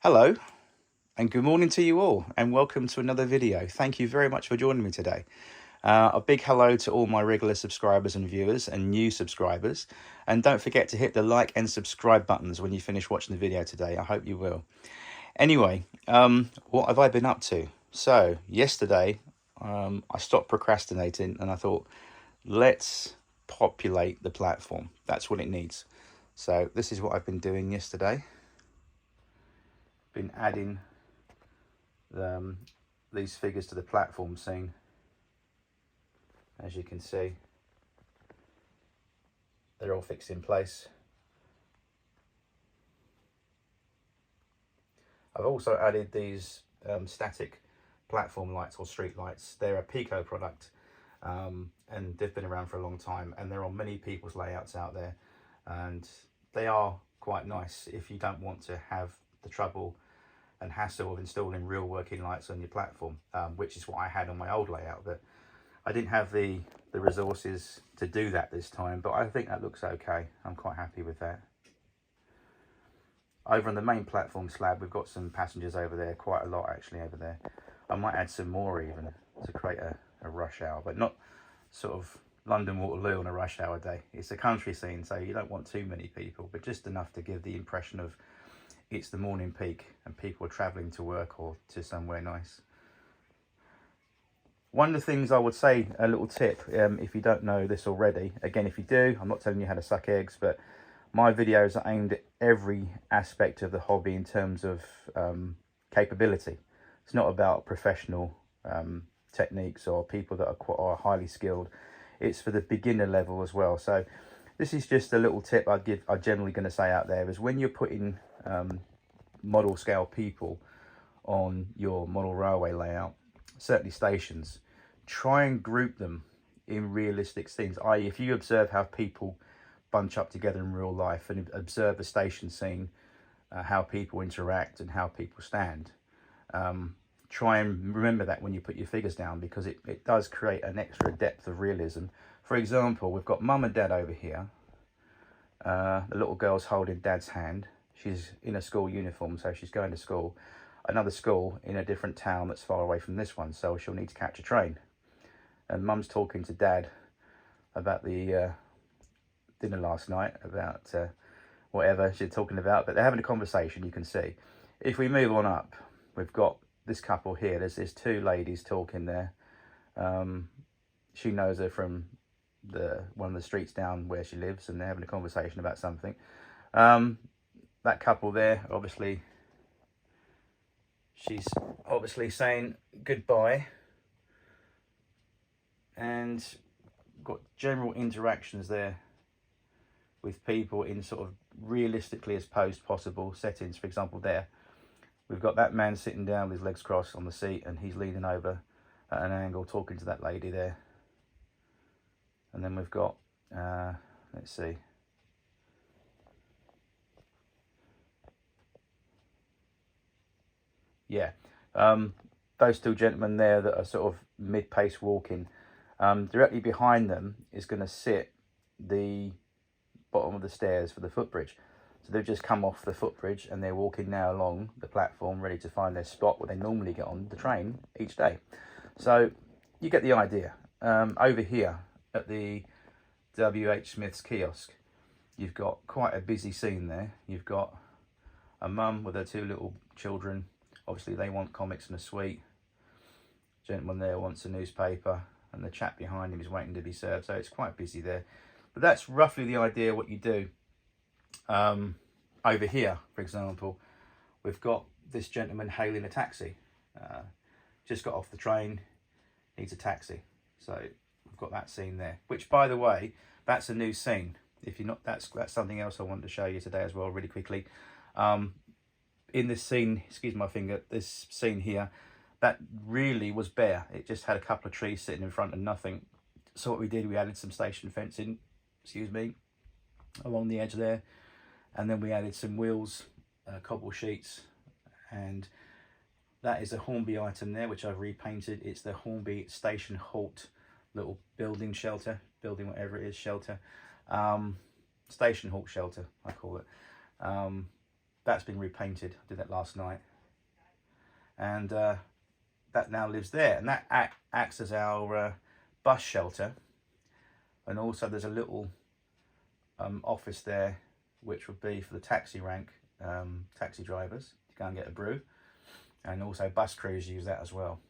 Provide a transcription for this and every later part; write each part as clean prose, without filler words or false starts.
Hello and good morning to you all, and welcome to another video. Thank you very much for joining me today. A big hello to all my regular subscribers and viewers and new subscribers, and don't forget to hit the like and subscribe buttons when you finish watching the video today. I hope you will. Anyway, what have I been up to? So yesterday I stopped procrastinating and I thought, let's populate the platform. That's what it needs. So this is what I've been doing yesterday. Been adding these figures to the platform scene. As you can see, they're all fixed in place. I've also added these static platform lights or street lights. They're a Pico product, and they've been around for a long time, and they're on many people's layouts out there, and they are quite nice if you don't want to have the trouble and hassle of installing real working lights on your platform, which is what I had on my old layout. But I didn't have the resources to do that this time, but I think that looks okay. I'm quite happy with that. Over on the main platform slab, we've got some passengers over there, quite a lot actually over there. I might add some more even to create a rush hour, but not sort of London Waterloo on a rush hour day. It's a country scene, so you don't want too many people, but just enough to give the impression of it's the morning peak and people are travelling to work or to somewhere nice. One of the things I would say, a little tip, if you don't know this already, again, if you do, I'm not telling you how to suck eggs, but my videos are aimed at every aspect of the hobby in terms of capability. It's not about professional techniques or people that are highly skilled. It's for the beginner level as well. So this is just a little tip I'm generally going to say out there, is when you're putting model scale people on your model railway layout, certainly stations, try and group them in realistic scenes, i.e. if you observe how people bunch up together in real life and observe a station scene, how people interact and how people stand, try and remember that when you put your figures down, because it does create an extra depth of realism. For example, we've got mum and dad over here. The little girl's holding dad's hand. She's in a school uniform, so she's going to school. Another school in a different town that's far away from this one, so she'll need to catch a train. And mum's talking to dad about the dinner last night, about whatever she's talking about, but they're having a conversation, you can see. If we move on up, we've got this couple here. There's two ladies talking there. She knows her from one of the streets down where she lives, and they're having a conversation about something. That couple there, obviously, she's obviously saying goodbye, and got general interactions there with people in sort of realistically as posed possible settings. For example, there we've got that man sitting down with his legs crossed on the seat, and he's leaning over at an angle talking to that lady there. And then we've got let's see, yeah, those two gentlemen there that are sort of mid-pace walking. Directly behind them is going to sit the bottom of the stairs for the footbridge. So they've just come off the footbridge and they're walking now along the platform, ready to find their spot where they normally get on the train each day. So you get the idea. Over here at the WH Smith's kiosk, you've got quite a busy scene there. You've got a mum with her two little children. Obviously they want comics and a sweet. Gentleman there wants a newspaper, and the chap behind him is waiting to be served. So it's quite busy there. But that's roughly the idea what you do. Over here, for example, we've got this gentleman hailing a taxi. Just got off the train, needs a taxi. So we've got that scene there, which, by the way, that's a new scene. If you're not, that's something else I wanted to show you today as well, really quickly. In this scene, excuse my finger, this scene here, that really was bare. It just had a couple of trees sitting in front and nothing. So what we did, we added some station fencing, excuse me, along the edge there, and then we added some wheels, cobble sheets, and that is a Hornby item there, which I've repainted. It's the Hornby station halt little building shelter, building whatever it is, shelter, station halt shelter I call it. that's been repainted. I did that last night. And that now lives there. And that acts as our bus shelter. And also there's a little office there, which would be for the taxi rank, taxi drivers to go and get a brew. And also bus crews use that as well.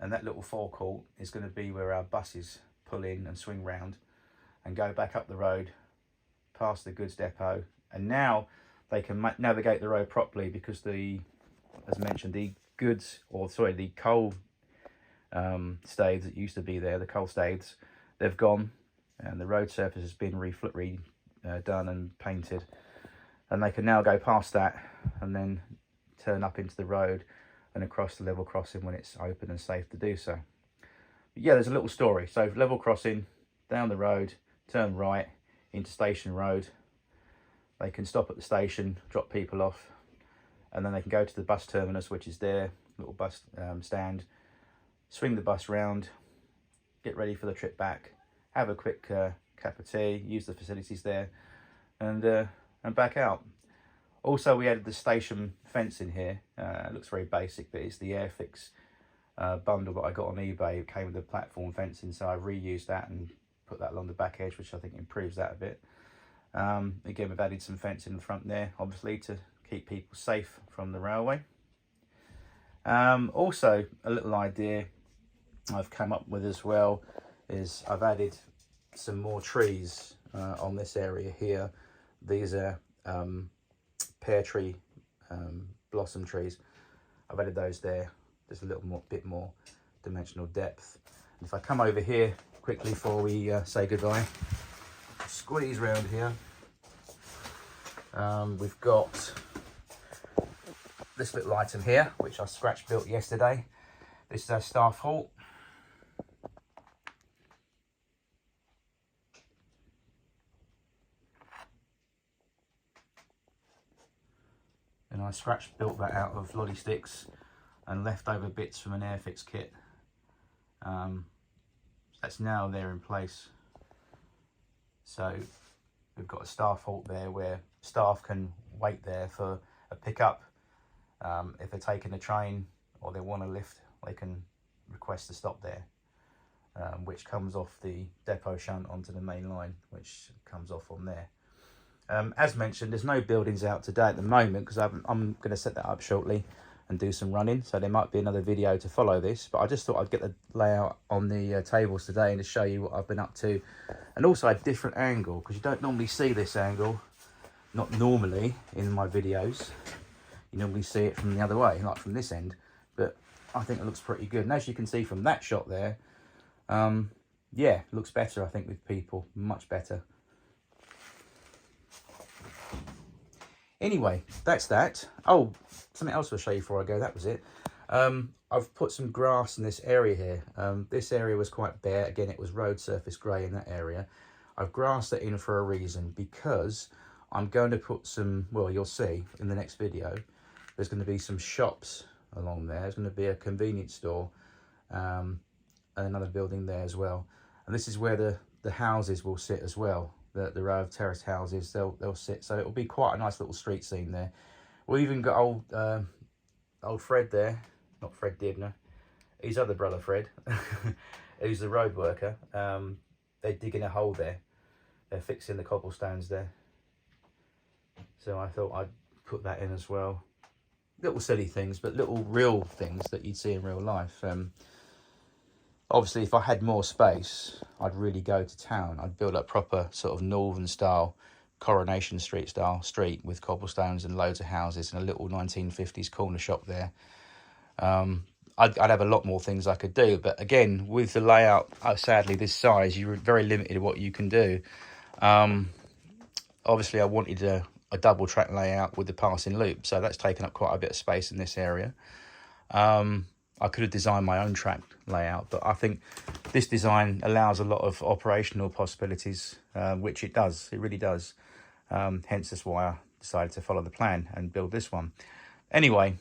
And that little forecourt is going to be where our buses pull in and swing round and go back up the road past the goods depot. And now they can navigate the road properly because as mentioned, the coal staves that used to be there, the coal staves, they've gone, and the road surface has been done and painted. And they can now go past that and then turn up into the road and across the level crossing when it's open and safe to do so. But yeah, there's a little story. So level crossing, down the road, turn right into Station Road. They can stop at the station, drop people off, and then they can go to the bus terminus, which is their little bus stand, swing the bus round, get ready for the trip back, have a quick cup of tea, use the facilities there, and back out. Also, we added the station fence in here. It looks very basic, but it's the Airfix bundle that I got on eBay. It came with the platform fencing, so I've reused that and put that along the back edge, which I think improves that a bit. Again, we've added some fence in the front there, obviously, to keep people safe from the railway. Also, a little idea I've come up with as well is I've added some more trees on this area here. These are pear tree blossom trees. I've added those there, just a bit more dimensional depth. And if I come over here quickly before we say goodbye, squeeze round here, we've got this little item here, which I scratch built yesterday. This is our staff halt. And I scratch built that out of lolly sticks and leftover bits from an Airfix kit. That's now there in place. So we've got a staff halt there where staff can wait there for a pickup. If they're taking a train or they want a lift, they can request to stop there, which comes off the depot shunt onto the main line, which comes off on there. As mentioned, there's no buildings out today at the moment because I'm going to set that up shortly and do some running, so there might be another video to follow this, but I just thought I'd get the layout on the tables today and to show you what I've been up to, and also a different angle because you don't normally see this angle, not normally in my videos. You normally see it from the other way, like from this end, but I think it looks pretty good. And as you can see from that shot there, yeah, it looks better, I think, with people, much better. Anyway, that's that. Oh, something else I'll show you before I go. That was it. I've put some grass in this area here. This area was quite bare. Again, it was road surface grey in that area. I've grassed it in for a reason, because I'm going to put some, well, you'll see in the next video, there's going to be some shops along there. There's going to be a convenience store and another building there as well. And this is where the houses will sit as well. The row of terrace houses, they'll sit, so it'll be quite a nice little street scene there. We even got old Fred there, not Fred Dibner, his other brother Fred, who's the road worker. They're digging a hole there, they're fixing the cobblestones there, so I thought I'd put that in as well. Little silly things, but little real things that you'd see in real life. Obviously, if I had more space, I'd really go to town. I'd build a proper sort of northern style, Coronation Street style street with cobblestones and loads of houses and a little 1950s corner shop there. I'd have a lot more things I could do. But again, with the layout, sadly, this size, you're very limited in what you can do. Obviously, I wanted a double track layout with the passing loop. So that's taken up quite a bit of space in this area. I could have designed my own track layout, but I think this design allows a lot of operational possibilities, which it does, it really does. Hence, that's why I decided to follow the plan and build this one. Anyway,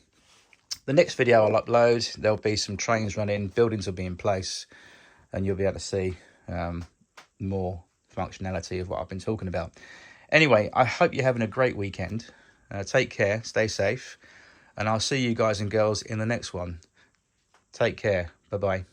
the next video I'll upload, there'll be some trains running, buildings will be in place, and you'll be able to see more functionality of what I've been talking about. Anyway, I hope you're having a great weekend. Take care, stay safe, and I'll see you guys and girls in the next one. Take care. Bye-bye.